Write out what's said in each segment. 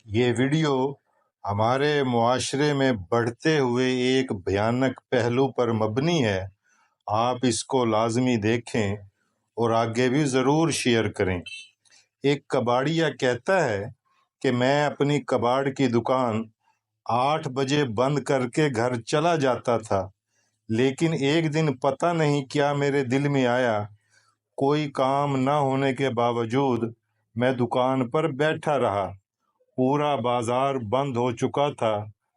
یہ ویڈیو ہمارے معاشرے میں بڑھتے ہوئے ایک بھیانک پہلو پر مبنی ہے۔ آپ اس کو لازمی دیکھیں اور آگے بھی ضرور شیئر کریں۔ ایک کباڑیا کہتا ہے کہ میں اپنی کباڑ کی دکان 8 بجے بند کر کے گھر چلا جاتا تھا، لیکن ایک دن پتہ نہیں کیا میرے دل میں آیا، کوئی کام نہ ہونے کے باوجود میں دکان پر بیٹھا رہا۔ پورا بازار بند ہو چکا تھا،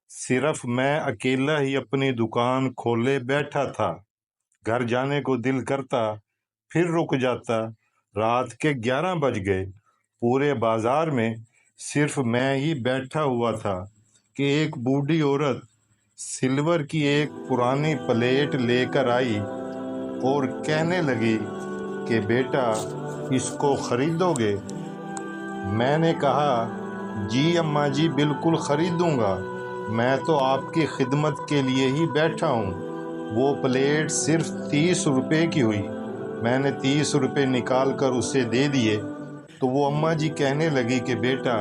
صرف میں اکیلا ہی اپنی دکان کھولے بیٹھا تھا۔ گھر جانے کو دل کرتا، پھر رک جاتا۔ رات کے 11 بج گئے، پورے بازار میں صرف میں ہی بیٹھا ہوا تھا کہ ایک بوڑھی عورت سلور کی ایک پرانی پلیٹ لے کر آئی اور کہنے لگی کہ بیٹا اس کو خریدو گے؟ میں نے کہا جی اماں جی، بالکل خریدوں گا، میں تو آپ کی خدمت کے لیے ہی بیٹھا ہوں۔ وہ پلیٹ صرف 30 روپے کی ہوئی۔ میں نے 30 روپے نکال کر اسے دے دیے تو وہ اماں جی کہنے لگی کہ بیٹا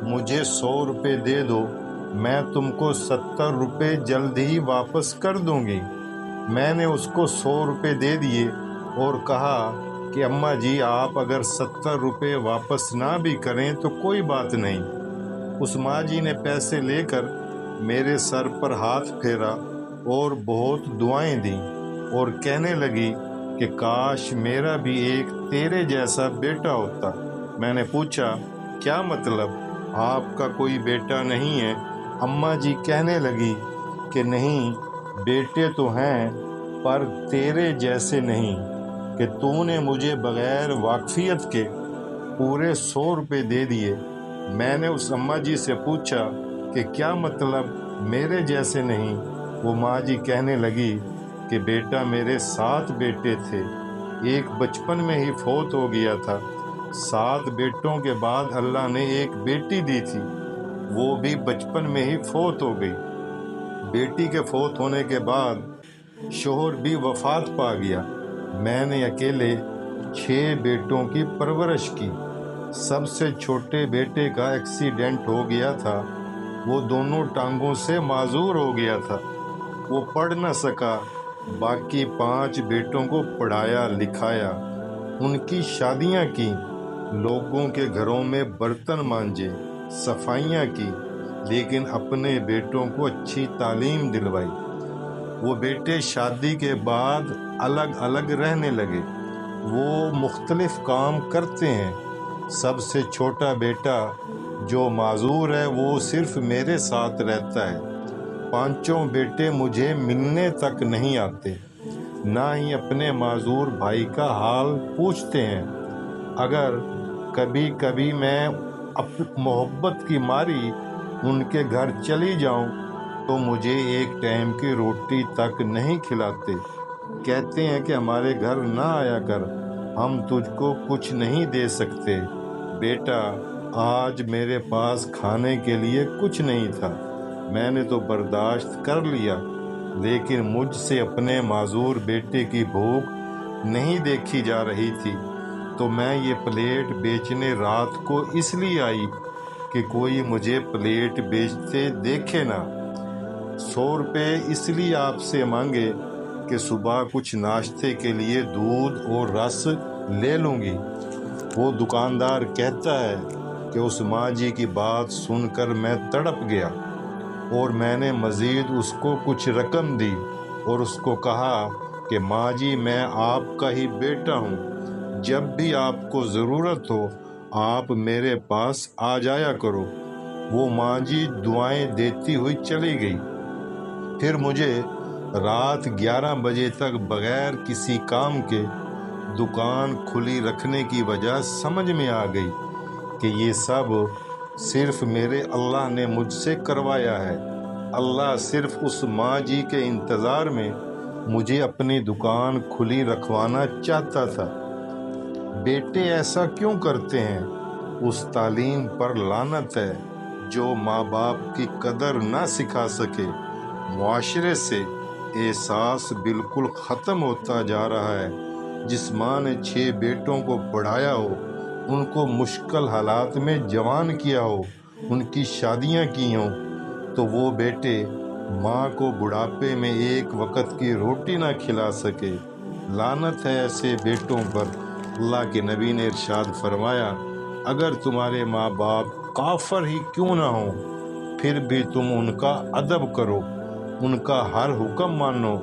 مجھے 100 روپے دے دو، میں تم کو 70 روپے جلد ہی واپس کر دوں گی۔ میں نے اس کو 100 روپے دے دیے اور کہا کہ اماں جی آپ اگر 70 روپے واپس نہ بھی کریں تو کوئی بات نہیں۔ اس ماں جی نے پیسے لے کر میرے سر پر ہاتھ پھیرا اور بہت دعائیں دیں اور کہنے لگی کہ کاش میرا بھی ایک تیرے جیسا بیٹا ہوتا۔ میں نے پوچھا کیا مطلب، آپ کا کوئی بیٹا نہیں ہے؟ اماں جی کہنے لگی کہ نہیں، بیٹے تو ہیں پر تیرے جیسے نہیں، کہ تو نے مجھے بغیر واقفیت کے پورے 100 روپے دے دیے۔ میں نے اس اماں جی سے پوچھا کہ کیا مطلب میرے جیسے نہیں؟ وہ ماں جی کہنے لگی کہ بیٹا میرے 7 بیٹے تھے، ایک بچپن میں ہی فوت ہو گیا تھا، 7 بیٹوں کے بعد اللہ نے ایک بیٹی دی تھی، وہ بھی بچپن میں ہی فوت ہو گئی۔ بیٹی کے فوت ہونے کے بعد شوہر بھی وفات پا گیا۔ میں نے اکیلے 6 بیٹوں کی پرورش کی۔ سب سے چھوٹے بیٹے کا ایکسیڈنٹ ہو گیا تھا، وہ دونوں ٹانگوں سے معذور ہو گیا تھا، وہ پڑھ نہ سکا۔ باقی 5 بیٹوں کو پڑھایا لکھایا، ان کی شادیاں کی، لوگوں کے گھروں میں برتن مانجے، صفائیاں کی، لیکن اپنے بیٹوں کو اچھی تعلیم دلوائی۔ وہ بیٹے شادی کے بعد الگ الگ رہنے لگے، وہ مختلف کام کرتے ہیں۔ سب سے چھوٹا بیٹا جو معذور ہے وہ صرف میرے ساتھ رہتا ہے۔ 5 بیٹے مجھے ملنے تک نہیں آتے، نہ ہی اپنے معذور بھائی کا حال پوچھتے ہیں۔ اگر کبھی کبھی میں محبت کی ماری ان کے گھر چلی جاؤں تو مجھے ایک ٹائم کی روٹی تک نہیں کھلاتے، کہتے ہیں کہ ہمارے گھر نہ آیا کر، ہم تجھ کو کچھ نہیں دے سکتے۔ بیٹا آج میرے پاس کھانے کے لیے کچھ نہیں تھا، میں نے تو برداشت کر لیا، لیکن مجھ سے اپنے معذور بیٹے کی بھوک نہیں دیکھی جا رہی تھی، تو میں یہ پلیٹ بیچنے رات کو اس لیے آئی کہ کوئی مجھے پلیٹ بیچتے دیکھے نہ۔ 100 روپے اس لیے آپ سے مانگے کہ صبح کچھ ناشتے کے لیے دودھ اور رس لے لوں گی۔ وہ دکاندار کہتا ہے کہ اس ماں جی کی بات سن کر میں تڑپ گیا اور میں نے مزید اس کو کچھ رقم دی اور اس کو کہا کہ ماں جی میں آپ کا ہی بیٹا ہوں، جب بھی آپ کو ضرورت ہو آپ میرے پاس آ جایا کرو۔ وہ ماں جی دعائیں دیتی ہوئی چلی گئی۔ پھر مجھے رات 11 بجے تک بغیر کسی کام کے دکان کھلی رکھنے کی وجہ سمجھ میں آ گئی کہ یہ سب صرف میرے اللہ نے مجھ سے کروایا ہے۔ اللہ صرف اس ماں جی کے انتظار میں مجھے اپنی دکان کھلی رکھوانا چاہتا تھا۔ بیٹے ایسا کیوں کرتے ہیں؟ اس تعلیم پر لعنت ہے جو ماں باپ کی قدر نہ سکھا سکے۔ معاشرے سے احساس بالکل ختم ہوتا جا رہا ہے۔ جس ماں نے 6 بیٹوں کو پڑھایا ہو، ان کو مشکل حالات میں جوان کیا ہو، ان کی شادیاں کی ہوں تو وہ بیٹے ماں کو بڑھاپے میں ایک وقت کی روٹی نہ کھلا سکے۔ لعنت ہے ایسے بیٹوں پر۔ اللہ کے نبی نے ارشاد فرمایا، اگر تمہارے ماں باپ کافر ہی کیوں نہ ہوں پھر بھی تم ان کا ادب کرو، ان کا ہر حکم مانو،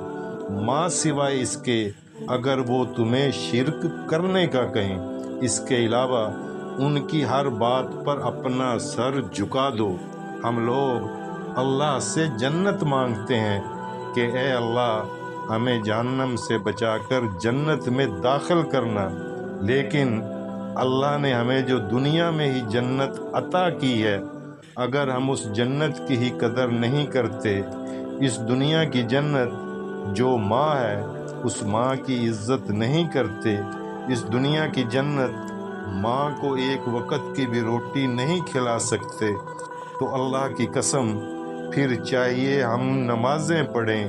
ماں سوائے اس کے اگر وہ تمہیں شرک کرنے کا کہیں۔ اس کے علاوہ ان کی ہر بات پر اپنا سر جھکا دو۔ ہم لوگ اللہ سے جنت مانگتے ہیں کہ اے اللہ ہمیں جہنم سے بچا کر جنت میں داخل کرنا، لیکن اللہ نے ہمیں جو دنیا میں ہی جنت عطا کی ہے، اگر ہم اس جنت کی ہی قدر نہیں کرتے، اس دنیا کی جنت جو ماں ہے اس ماں کی عزت نہیں کرتے، اس دنیا کی جنت ماں کو ایک وقت کی بھی روٹی نہیں کھلا سکتے، تو اللہ کی قسم پھر چاہیے ہم نمازیں پڑھیں،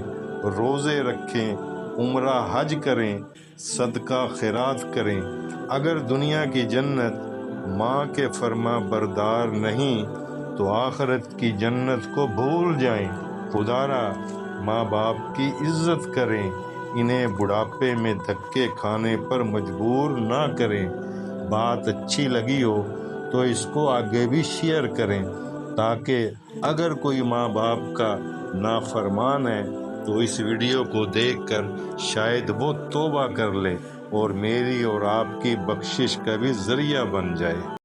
روزے رکھیں، عمرہ حج کریں، صدقہ خیرات کریں، اگر دنیا کی جنت ماں کے فرما بردار نہیں تو آخرت کی جنت کو بھول جائیں۔ خدارا ماں باپ کی عزت کریں، انہیں بڑھاپے میں دھکے کھانے پر مجبور نہ کریں۔ بات اچھی لگی ہو تو اس کو آگے بھی شیئر کریں، تاکہ اگر کوئی ماں باپ کا نافرمان ہے تو اس ویڈیو کو دیکھ کر شاید وہ توبہ کر لے اور میری اور آپ کی بخشش کا بھی ذریعہ بن جائے۔